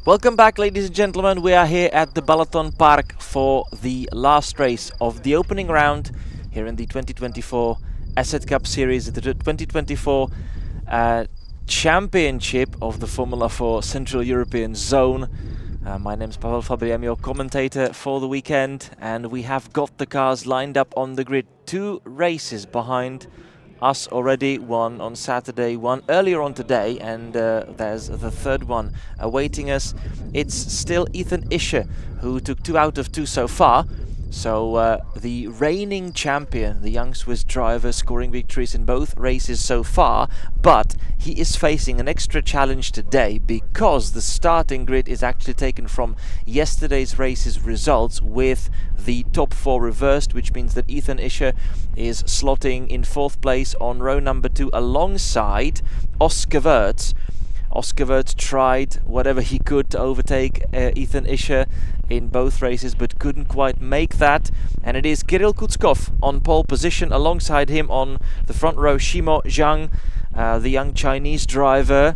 Welcome back, ladies and gentlemen. We are here at the BalatonPark for the last race of the opening round here in the 2024 ESETCup series, the 2024 championship of the Formula 4 Central European Zone. My name is Pavel Fabry, I'm your commentator for the weekend, and we have got the cars lined up on the grid. 2 races behind us already, one on Saturday, one earlier on today, and there's the third one awaiting us. It's still Ethan Isher who took 2 out of 2 so far. So the reigning champion, the young Swiss driver, scoring victories in both races so far, but he is facing an extra challenge today because the starting grid is actually taken from yesterday's race's results with the top 4 reversed, which means that Ethan Isher is slotting in 4th place on row number 2 alongside Oscar Wirtz. Oscar Wirtz tried whatever he could to overtake Ethan Isher in both races, but couldn't quite make that. And it is Kirill Kutskov on pole position. Alongside him on the front row, Shimo Zhang, the young Chinese driver,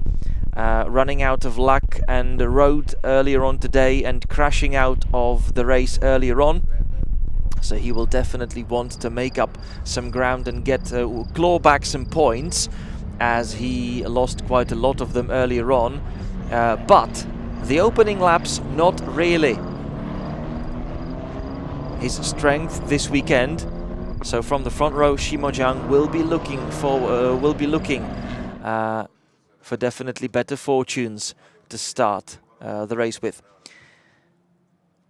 running out of luck and rode earlier on today and crashing out of the race earlier on. So he will definitely want to make up some ground and get claw back some points, as he lost quite a lot of them earlier on. But the opening laps, not really his strength this weekend. So from the front row, Shimo Zhang will be looking for definitely better fortunes to start the race with.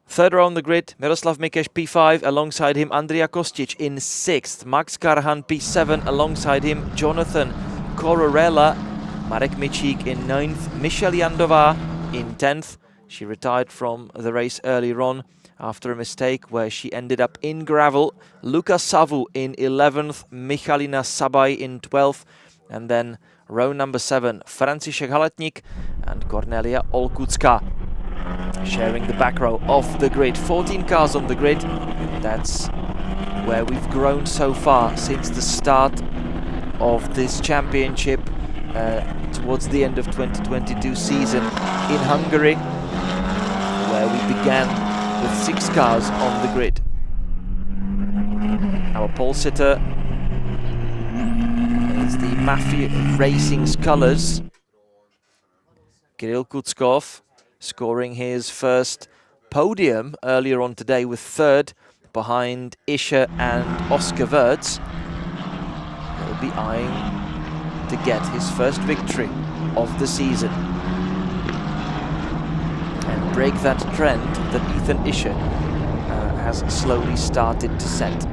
Third row on the grid, Miroslav Mikeš P5, alongside him Andrija Kostic in 6th, Max Karhan P7, alongside him Jonathan Cororella, Marek Mičík in 9th, Michelle Jandová in 10th. She retired from the race earlier on after a mistake where she ended up in gravel. Luka Savu in 11th, Michalina Sabaj in 12th, and then row number 7, Franciszek Haletník and Cornelia Olkucka sharing the back row of the grid. 14 cars on the grid. That's where we've grown so far since the start of this championship towards the end of 2022 season in Hungary, where we began with 6 cars on the grid. Our pole sitter is the Mafia Racing's colours, Kirill Kutskov, scoring his first podium earlier on today with 3rd behind Isher and Oscar Wirtz. He'll be eyeing to get his first victory of the season and break that trend that Ethan Isher has slowly started to set.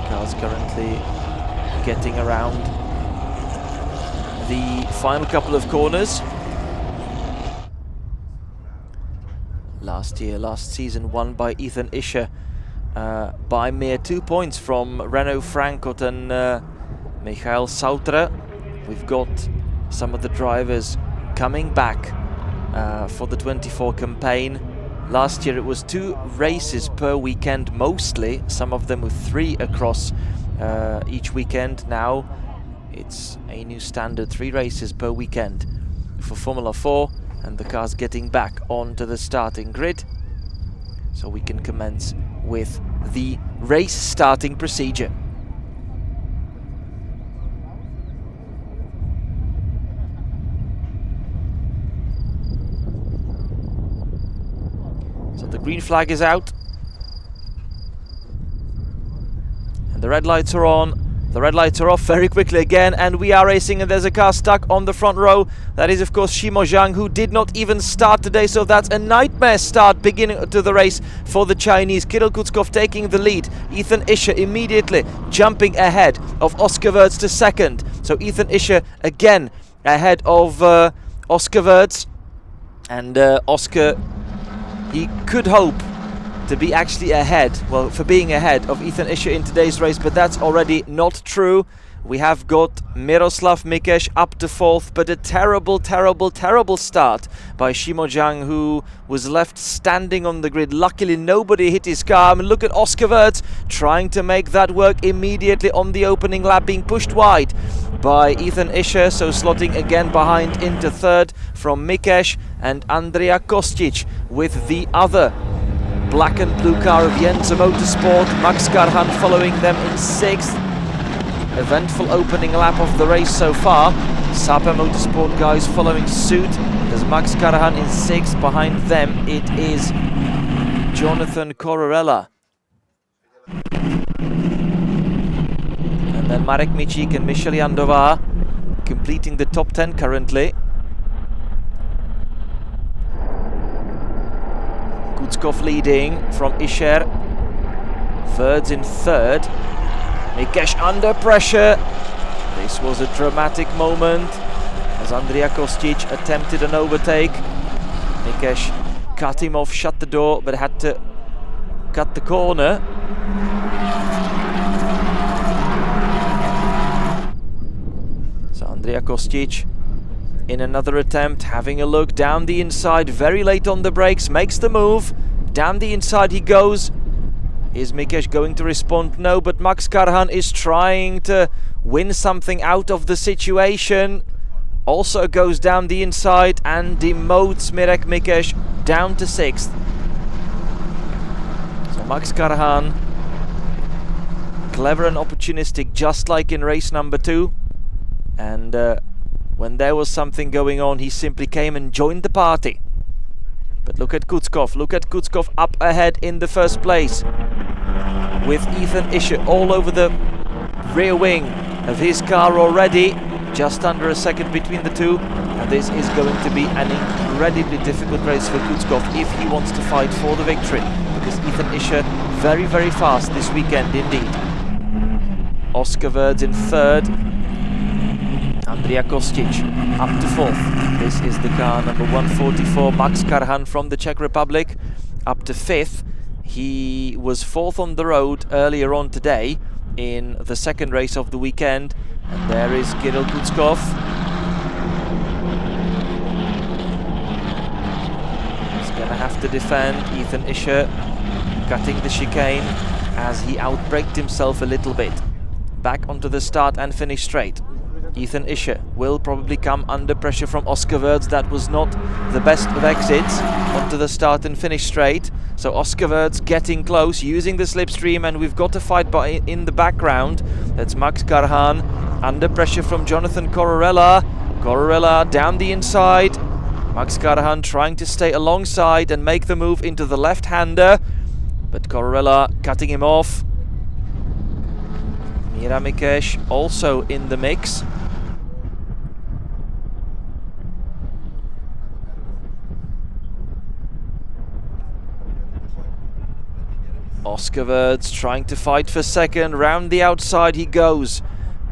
Cars currently getting around the final couple of corners. Last season won by Ethan Isher by mere 2 points from Renaud Frankot and Michael Sauter. We've got some of the drivers coming back for the 24 campaign. Last year it was 2 races per weekend mostly, some of them with 3 across each weekend. Now it's a new standard, 3 races per weekend for Formula 4, and the cars getting back onto the starting grid so we can commence with the race starting procedure. So the green flag is out and the red lights are on. The red lights are off very quickly again, and we are racing, and there's a car stuck on the front row. That is, of course, Shimo Zhang, who did not even start today, so that's a nightmare start beginning to the race for the Chinese. Kirill Kutskov taking the lead. Ethan Isher immediately jumping ahead of Oscar Wirtz to 2nd. So Ethan Isher again ahead of Oscar Wirtz. And Oscar, he could hope to be actually ahead, well, for being ahead of Ethan Isher in today's race, but that's already not true. We have got Miroslav Mikeš up to 4th, but a terrible, terrible, terrible start by Shimo Zhang, who was left standing on the grid. Luckily, nobody hit his car. I mean, look at Oscar Wirtz trying to make that work immediately on the opening lap, being pushed wide by Ethan Isher, so slotting again behind into 3rd from Mikeš, and Andrea Kostic with the other black and blue car of Jensa Motorsport. Max Karhan following them in 6th. Eventful opening lap of the race so far. Sapa Motorsport guys following suit. There's Max Karhan in 6th. Behind them it is Jonathan Cororella. And then Marek Michik and Michel Jandová completing the top 10 currently. Kuckov leading from Isher. Wirtz in 3rd. Mikeš under pressure. This was a dramatic moment as Andrea Kostic attempted an overtake. Mikeš cut him off, shut the door, but had to cut the corner. So Andrea Kostic in another attempt, having a look down the inside, very late on the brakes, makes the move. Down the inside he goes. Is Mikeš going to respond? No, but Max Karhan is trying to win something out of the situation. Also goes down the inside and demotes Mirek Mikeš down to 6th. So Max Karhan, clever and opportunistic, just like in race number 2. And when there was something going on, he simply came and joined the party. But look at Kuckov. Look at Kuckov up ahead in the 1st place, with Ethan Isher all over the rear wing of his car already. Just under a second between the two. And this is going to be an incredibly difficult race for Kuckov if he wants to fight for the victory. Because Ethan Isher very, very fast this weekend indeed. Oscar Wirtz in 3rd. Andrea Kostic up to 4th. This is the car number 144, Max Karhan from the Czech Republic, up to 5th. He was 4th on the road earlier on today in the 2nd race of the weekend. And there is Kirill Kuckov. He's going to have to defend. Ethan Isher cutting the chicane as he outbraked himself a little bit. Back onto the start and finish straight. Ethan Isher will probably come under pressure from Oscar Wirtz. That was not the best of exits onto the start and finish straight. So Oscar Wirtz getting close, using the slipstream, and we've got a fight in the background. That's Max Karhan under pressure from Jonathan Cororella. Cororella down the inside. Max Karhan trying to stay alongside and make the move into the left-hander, but Cororella cutting him off. Mira Mikeš also in the mix. Oscar Wirtz trying to fight for 2nd. Round the outside he goes.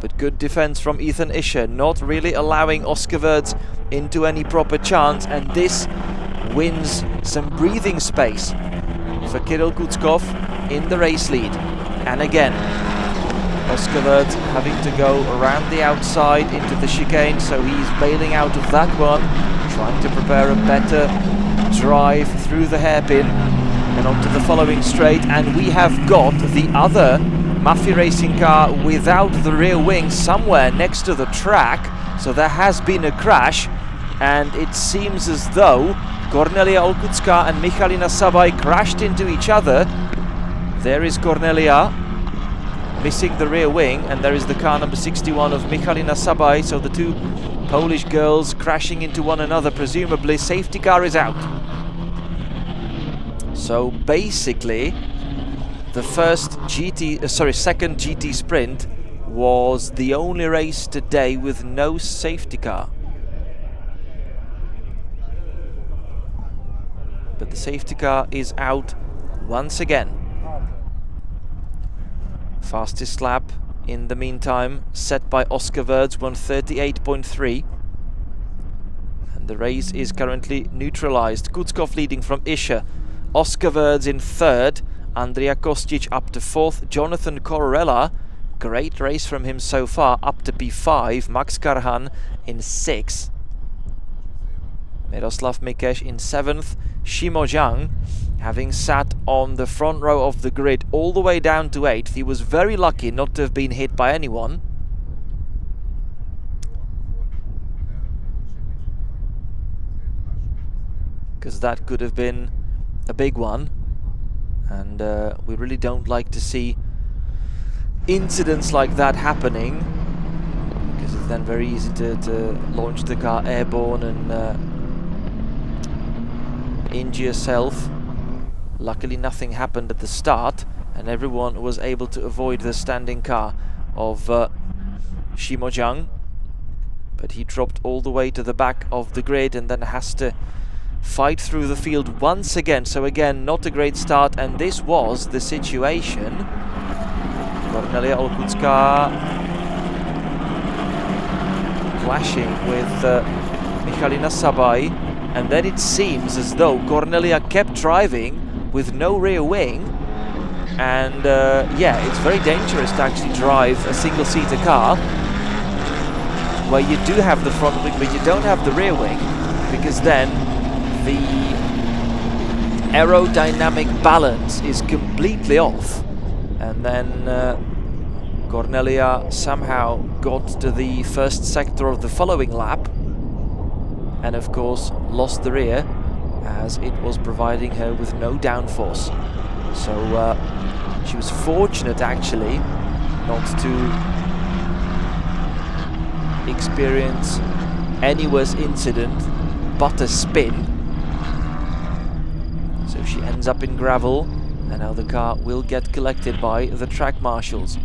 But good defense from Ethan Isher, not really allowing Oscar Wirtz into any proper chance. And this wins some breathing space for Kirill Kuckov in the race lead. And again, Oscar Wirtz having to go around the outside into the chicane. So he's bailing out of that one, trying to prepare a better drive through the hairpin and onto the following straight. And we have got the other Mafia Racing car without the rear wing somewhere next to the track. So there has been a crash, and it seems as though Cornelia Olkucka and Michalina Sabai crashed into each other. There is Cornelia missing the rear wing, and there is the car number 61 of Michalina Sabai. So the two Polish girls crashing into one another, presumably. Safety car is out. So basically, the second GT sprint was the only race today with no safety car. But the safety car is out once again. Fastest lap in the meantime set by Oscar Wirtz, 1:38.3. And the race is currently neutralized. Kuckov leading from Isher. Oscar Wirtz in 3rd, Andrea Kostic up to 4th, Jonathan Cororella Great race from him so far, up to P5. Max Karhan in 6th. Miroslav Mikeš in 7th. Shimo Zhang, having sat on the front row of the grid all the way down to 8th. He was very lucky not to have been hit by anyone. Because that could have been a big one. And we really don't like to see incidents like that happening, because it's then very easy to launch the car airborne and injure yourself. Luckily nothing happened at the start, and everyone was able to avoid the standing car of Shimo Zhang, but he dropped all the way to the back of the grid and then has to fight through the field once again. So again, not a great start, and this was the situation. Kornelia Olkucka clashing with Michalina Sabai, and then it seems as though Kornelia kept driving with no rear wing, and yeah, it's very dangerous to actually drive a single-seater car where you do have the front wing but you don't have the rear wing, because then the aerodynamic balance is completely off. And then Kornelia somehow got to the first sector of the following lap, and of course lost the rear, as it was providing her with no downforce. So she was fortunate actually not to experience any worse incident but a spin. So she ends up in gravel, and now the car will get collected by the track marshals.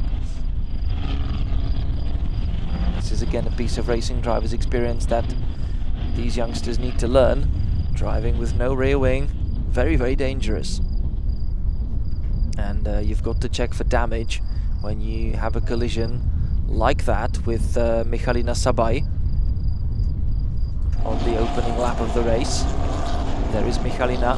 This is again a piece of racing drivers' experience that these youngsters need to learn. Driving with no rear wing, very, very dangerous. And you've got to check for damage when you have a collision like that with Michalina Sabai on the opening lap of the race. There is Michalina.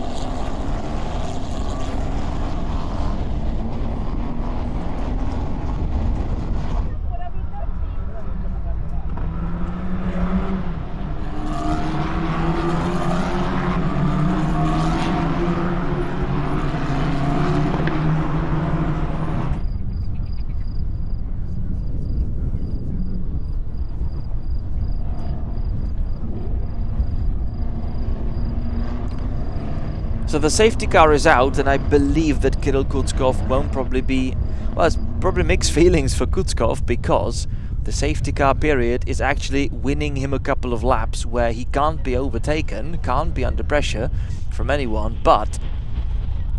So the safety car is out, and I believe that Kirill Kutskov won't probably be... Well, it's probably mixed feelings for Kutskov, because the safety car period is actually winning him a couple of laps where he can't be overtaken, can't be under pressure from anyone, but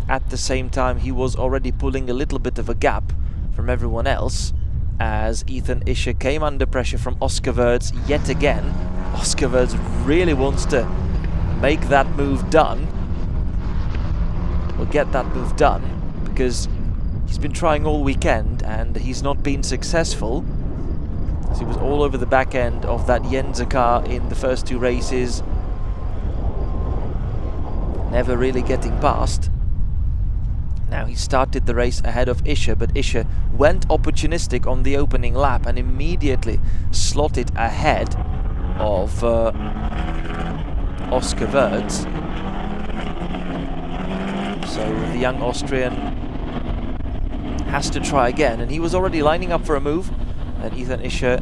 at the same time he was already pulling a little bit of a gap from everyone else, as Ethan Isher came under pressure from Oscar Wirtz yet again. Oscar Wirtz really wants to make that move done. Will get that move done, because he's been trying all weekend and he's not been successful. So he was all over the back end of that Jense car in the first two races, never really getting past. Now he started the race ahead of Isher, but Isher went opportunistic on the opening lap and immediately slotted ahead of Oscar Wirtz. So the young Austrian has to try again, and he was already lining up for a move, and Ethan Isher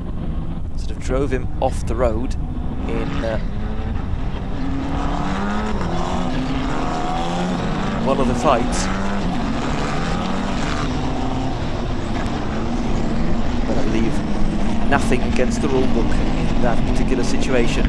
sort of drove him off the road in one of the fights. But I believe nothing against the rule book in that particular situation.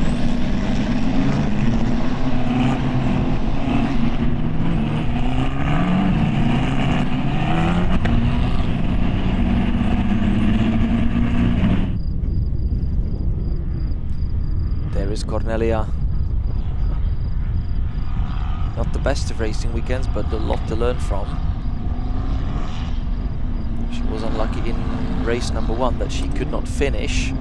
Kornelia. Not the best of racing weekends, but a lot to learn from. She was unlucky in race number 1 that she could not finish.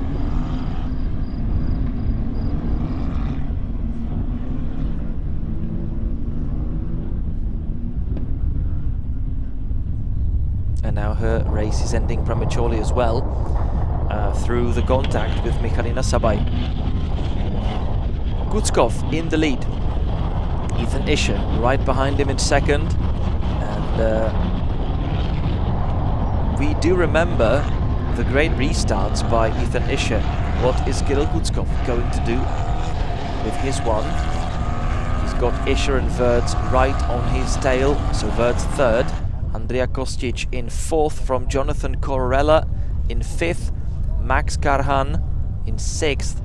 And now her race is ending prematurely as well, through the contact with Michalina Sabaj. Kuckov in the lead. Ethan Isher right behind him in second. And we do remember the great restarts by Ethan Isher. What is Kirill Kuckov going to do with his one? He's got Isher and Wirtz right on his tail, so Wirtz third. Andrea Kostic in fourth from Jonathan Corrella. In fifth, Max Karhan. In sixth,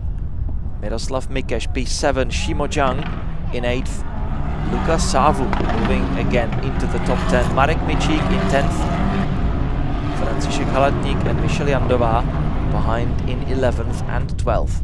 Miroslav Mikeš, P7, Shimo Zhang in eighth. Luka Savu moving again into the top 10. Marek Mičík in 10th. František Halatník and Michelle Jandová behind in 11th and 12th.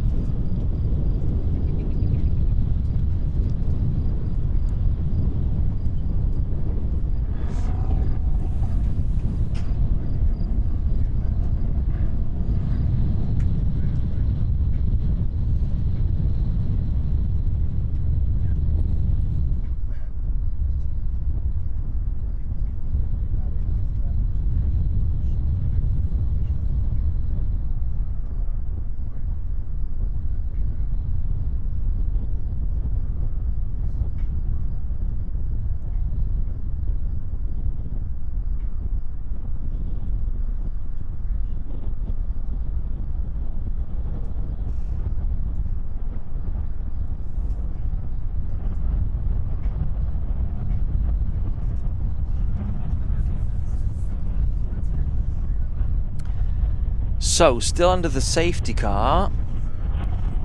So, still under the safety car,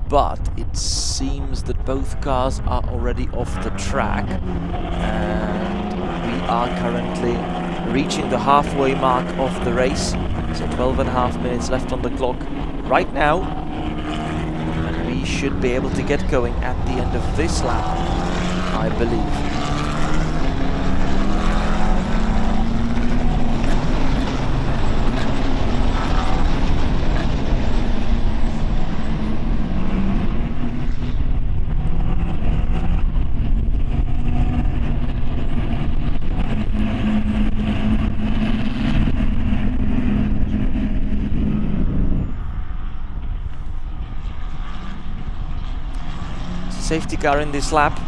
but it seems that both cars are already off the track, and we are currently reaching the halfway mark of the race. So 12.5 minutes left on the clock right now, and we should be able to get going at the end of this lap, I believe. Safety car in this lap.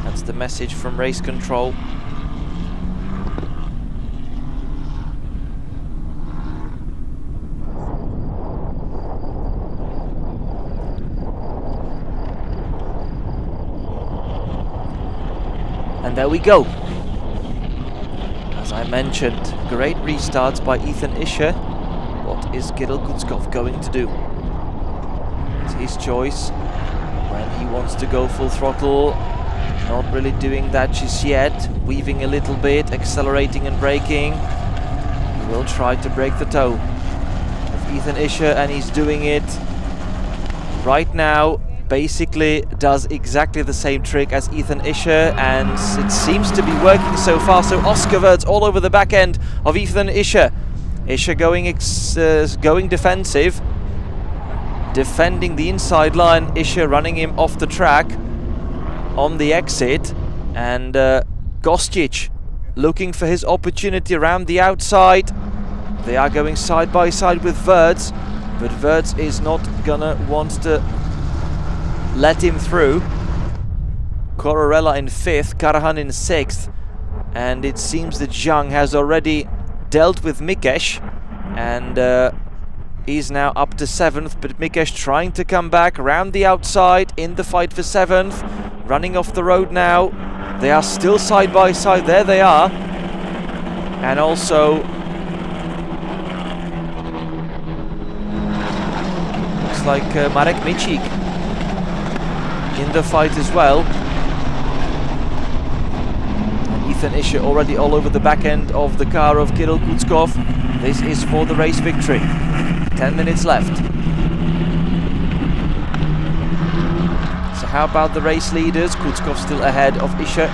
That's the message from race control. And there we go. As I mentioned, great restarts by Ethan Isher. What is Kirill Kuckov going to do? It's his choice. When he wants to go full throttle, not really doing that just yet, weaving a little bit, accelerating and braking. He will try to break the toe of Ethan Isher, and he's doing it right now. Basically does exactly the same trick as Ethan Isher, and it seems to be working so far. So Oscar Wirtz all over the back end of Ethan Isher. Isher going defensive. Defending the inside line, Isher running him off the track on the exit, and Kostic looking for his opportunity around the outside. They are going side by side with Wirtz, but Wirtz is not gonna want to let him through. Corrella in 5th, Karhan in 6th, and it seems that Zhang has already dealt with Mikeš, and he's now up to 7th, but Mikeš trying to come back around the outside in the fight for 7th. Running off the road now. They are still side by side. There they are. And also looks like Marek Mičík in the fight as well. And Ethan Isher already all over the back end of the car of Kirill Kuckov. This is for the race victory. 10 minutes left. So how about the race leaders? Kuckov still ahead of Isher.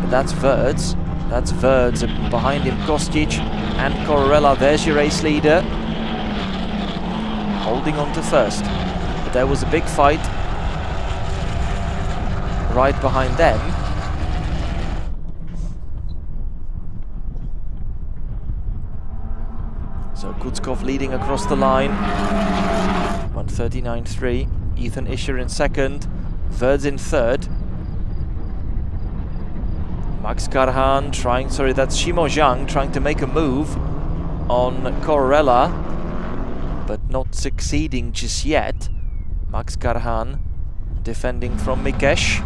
But that's Wirtz. That's Wirtz. Behind him Kostic and Corrella. There's your race leader. Holding on to first. But there was a big fight right behind them. So Kutskov leading across the line. 1:39.3. Ethan Isher in second. Verds in third. Max Karhan trying, sorry, that's Shimo Zhang trying to make a move on Corella, but not succeeding just yet. Max Karhan defending from Mikesh.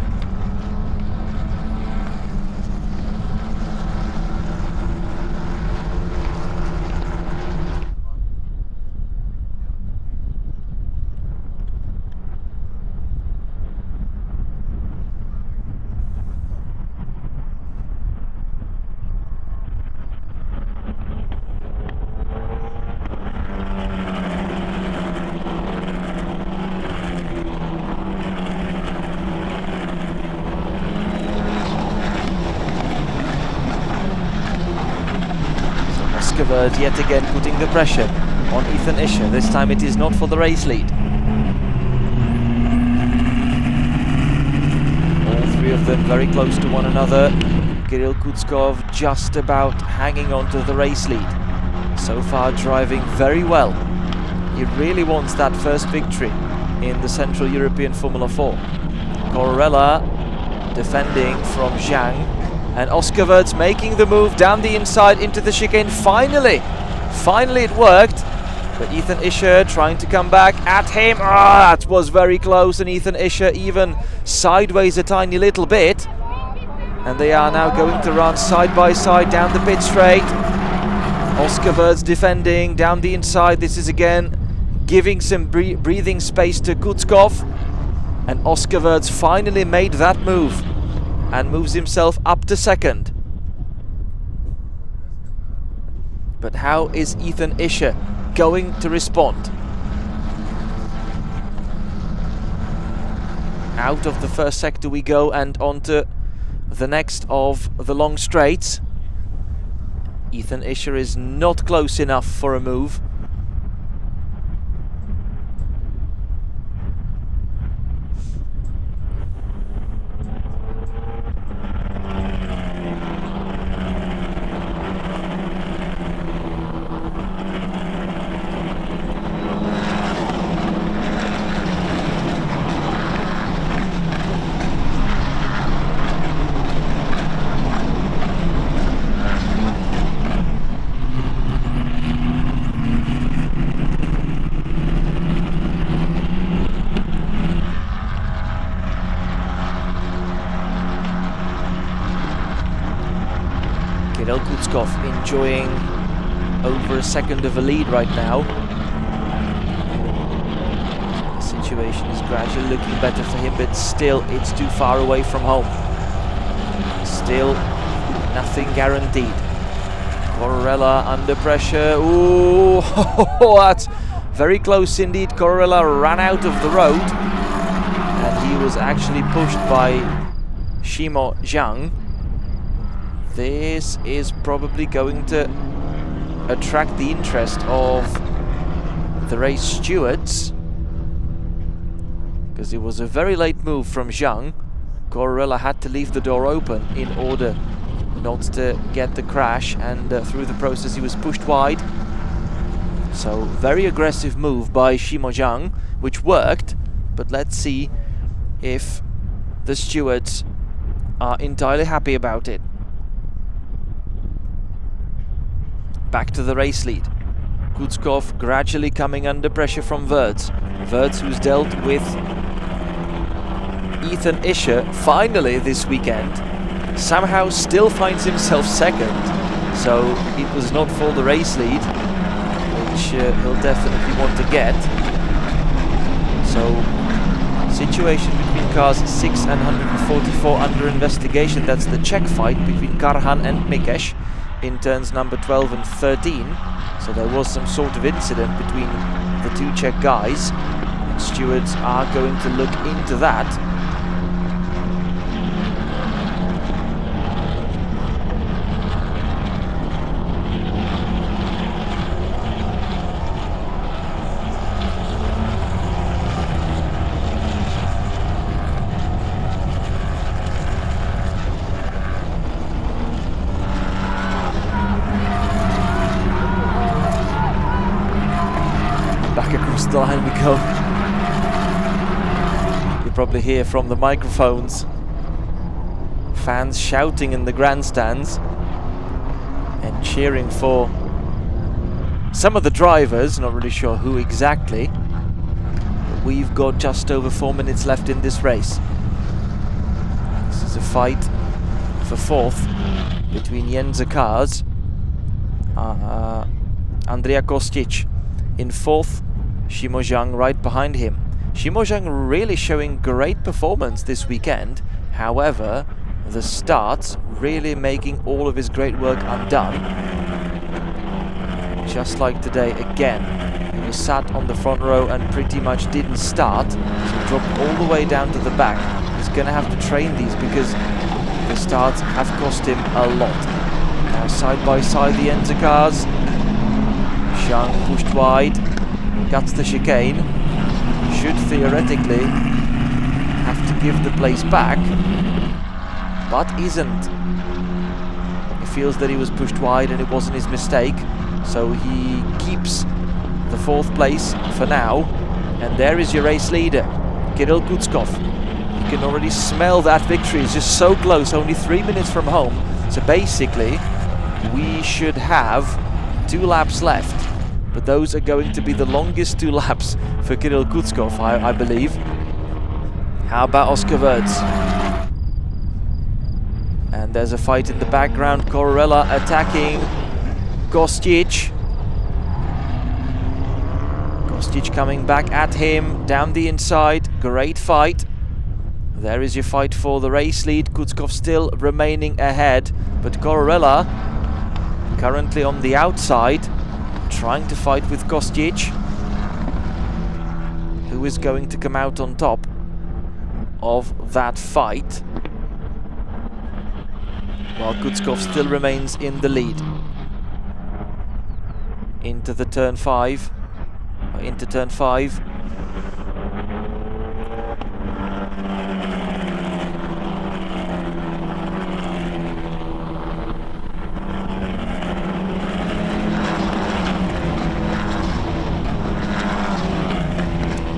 Verd yet again putting the pressure on Ethan Isher. This time it is not for the race lead. All three of them very close to one another. Kirill Kutskov just about hanging on to the race lead. So far driving very well. He really wants that first victory in the Central European Formula 4. Corella defending from Zhang. And Oscar Verds making the move down the inside into the chicane. Finally it worked. But Ethan Isher trying to come back at him. That was very close. And Ethan Isher even sideways a tiny little bit. And they are now going to run side by side down the pit straight. Oscar Verds defending down the inside. This is again giving some breathing space to Kutskov. And Oscar Verds finally made that move and moves himself up to second. But how is Ethan Isher going to respond? Out of the first sector we go and onto the next of the long straights. Ethan Isher is not close enough for a move. Kirill Kutskov enjoying over a second of a lead right now. The situation is gradually looking better for him, but still it's too far away from home. Still nothing guaranteed. Corella under pressure. Ooh, that's very close indeed. Corella ran out of the road and he was actually pushed by Shimo Zhang. This is probably going to attract the interest of the race stewards, because it was a very late move from Zhang. Corella had to leave the door open in order not to get the crash, and through the process he was pushed wide. So very aggressive move by Shimo Zhang, which worked, but let's see if the stewards are entirely happy about it. Back to the race lead. Kutskov gradually coming under pressure from Verds. Verds, who's dealt with Ethan Isher finally this weekend, somehow still finds himself second. So it was not for the race lead, which he'll definitely want to get. So situation between cars 6 and 144 under investigation. That's the Czech fight between Karhan and Mikesh in turns number 12 and 13. So there was some sort of incident between the two Czech guys. Stewards are going to look into that. the line we go. You probably hear from the microphones fans shouting in the grandstands and cheering for some of the drivers, not really sure who exactly. But we've got just over 4 minutes left in this race. This is a fight for fourth between Jense Cars, Andrea Kostic in fourth, Shimo Zhang right behind him. Shimo Zhang really showing great performance this weekend. However, the starts really making all of his great work undone. Just like today again, he was sat on the front row and pretty much didn't start, so dropped all the way down to the back. He's gonna have to train these because the starts have cost him a lot. Now side by side the Jense Cars. Zhang pushed wide, cuts the chicane, should theoretically have to give the place back, but isn't. He feels that he was pushed wide and it wasn't his mistake, so he keeps the fourth place for now. And there is your race leader, Kirill Kutskov. You can already smell that victory. It's just so close, only 3 minutes from home. So basically, we should have 2 laps left. But those are going to be the longest 2 laps for Kirill Kutskov, I believe. How about Oscar Wirtz? And there's a fight in the background. Corella attacking Kostic. Kostic coming back at him, down the inside. Great fight. There is your fight for the race lead. Kutskov still remaining ahead, but Corella currently on the outside, trying to fight with Kostic, who is going to come out on top of that fight, while Kutskov still remains in the lead. Into the turn 5, into turn 5.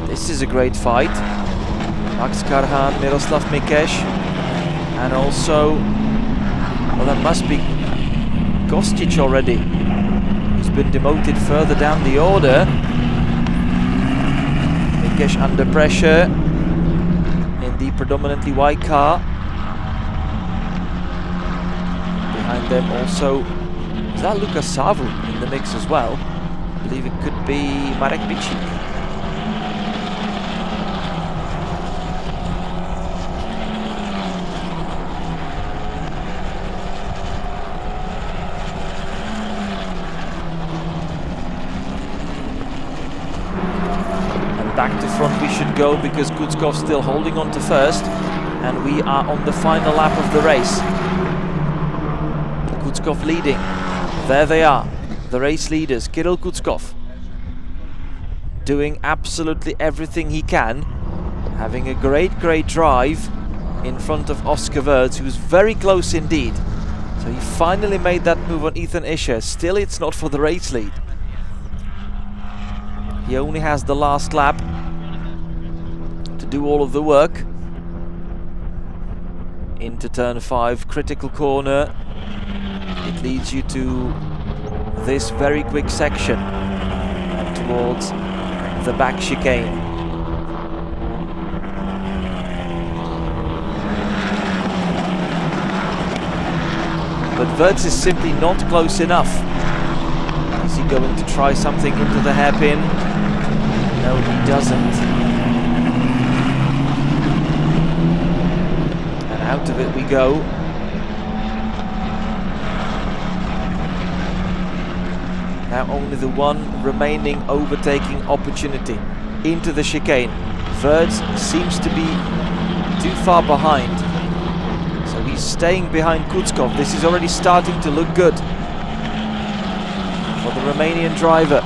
This is a great fight. Max Karhan, Miroslav Mikeš, and also, well, that must be Kostic already, who's been demoted further down the order. Mikeš under pressure in the predominantly white car. Behind them also, is that Lukas Savu in the mix as well? I believe it could be Marek Bicik. Back to front we should go, because Kutskov's still holding on to first, and we are on the final lap of the race. Kutskov leading. There they are, the race leaders. Kirill Kutskov doing absolutely everything he can, having a great drive in front of Oscar Wirtz, who's very close indeed. So he finally made that move on Ethan Isher. Still, it's not for the race lead. He only has the last lap to do all of the work. Into turn 5, critical corner. It leads you to this very quick section and towards the back chicane. But Wirtz is simply not close enough. Is he going to try something into the hairpin? No, he doesn't. And out of it we go. Now only the one remaining overtaking opportunity into the chicane. Wirtz seems to be too far behind. So he's staying behind Kutskov. This is already starting to look good for the Romanian driver.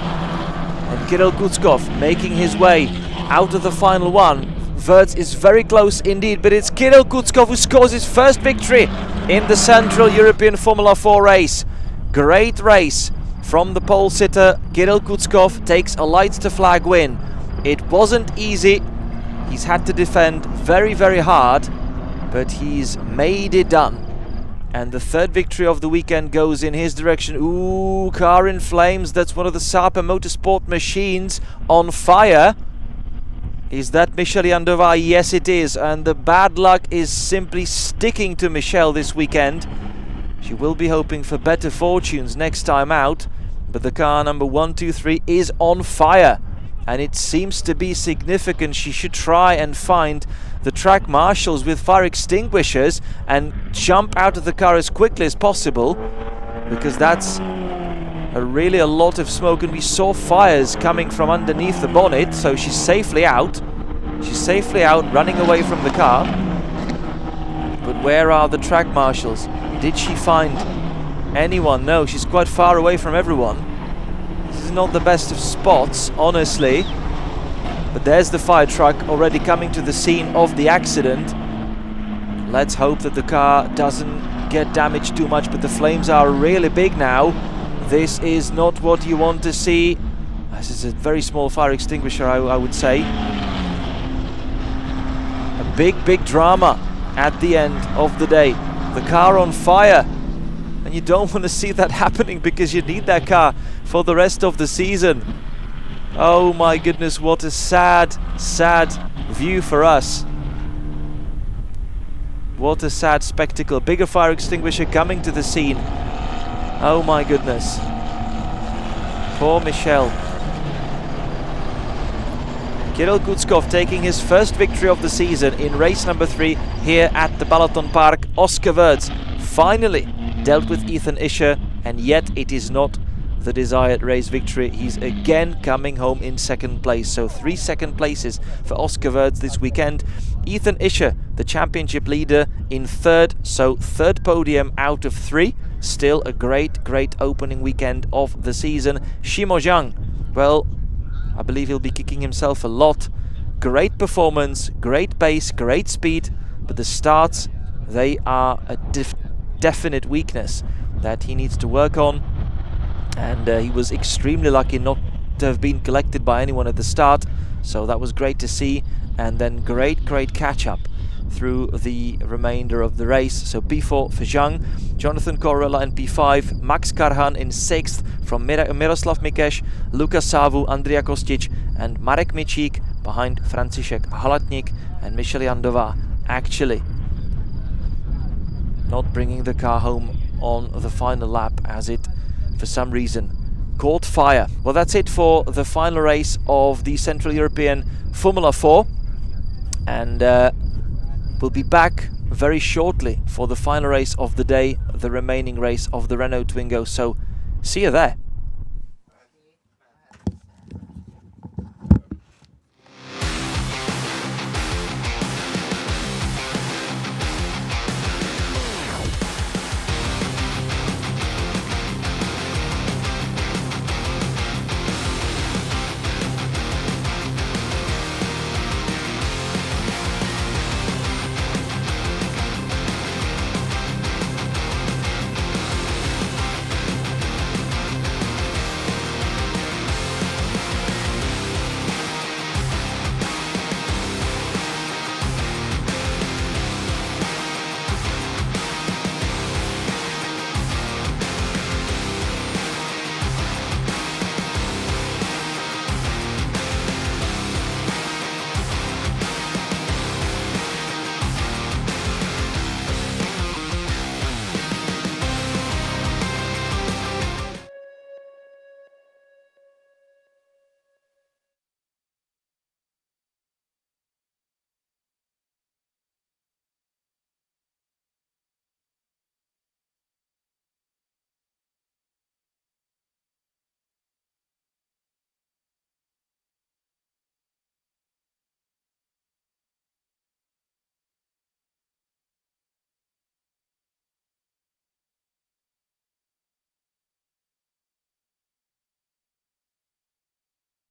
And Kirill Kutskov making his way out of the final one. Wirtz is very close indeed, but it's Kirill Kutskov who scores his first victory in the Central European Formula 4 race. Great race from the pole sitter. Kirill Kutskov takes a lights to flag win. It wasn't easy. He's had to defend very, very hard, but he's made it done. And the third victory of the weekend goes in his direction. Ooh, car in flames. That's one of the Sapa Motorsport machines on fire. Is that Michelle Yandova? Yes, it is. And the bad luck is simply sticking to Michelle this weekend. She will be hoping for better fortunes next time out. But the car number 123 is on fire. And it seems to be significant. She should try and find the track marshals with fire extinguishers and jump out of the car as quickly as possible, because that's really a lot of smoke, and we saw fires coming from underneath the bonnet. So she's safely out. She's safely out, running away from the car. But where are the track marshals? Did she find anyone? No, she's quite far away from everyone. This is not the best of spots, honestly. But there's the fire truck already coming to the scene of the accident. Let's hope that the car doesn't get damaged too much, but the flames are really big now. This is not what you want to see. This is a very small fire extinguisher, I would say. A big drama at the end of the day. The car on fire. And you don't want to see that happening, because you need that car for the rest of the season. Oh my goodness, what a sad view for us. What a sad spectacle. Bigger fire extinguisher coming to the scene. Oh my goodness. Poor Michelle. Kirill Kutskov taking his first victory of the season in race number 3 here at the BalatonPark. Oscar Wirtz finally dealt with Ethan Isher, and yet it is not the desired race victory. He's again coming home in second place. So 3 second places for Oscar Wirtz this weekend. Ethan Isher, the championship leader, in third. So third podium out of 3. Still a great opening weekend of the season. Shimo Zhang, well, I believe he'll be kicking himself a lot. Great performance, great pace, great speed, but the starts, they are a definite weakness that he needs to work on. And he was extremely lucky not to have been collected by anyone at the start, so that was great to see. And then great catch-up through the remainder of the race. So P4 for Zhang, Jonathan Corella in P5, Max Karhan in 6th from Miroslav Mikeš, Lukas Savu, Andrea Kostic and Marek Mičík behind František Halatník and Michelle Yandova. Actually not bringing the car home on the final lap, as it for some reason caught fire. Well, that's it for the final race of the Central European Formula 4, and we'll be back very shortly for the final race of the day, the remaining race of the Renault Twingo. So see you there.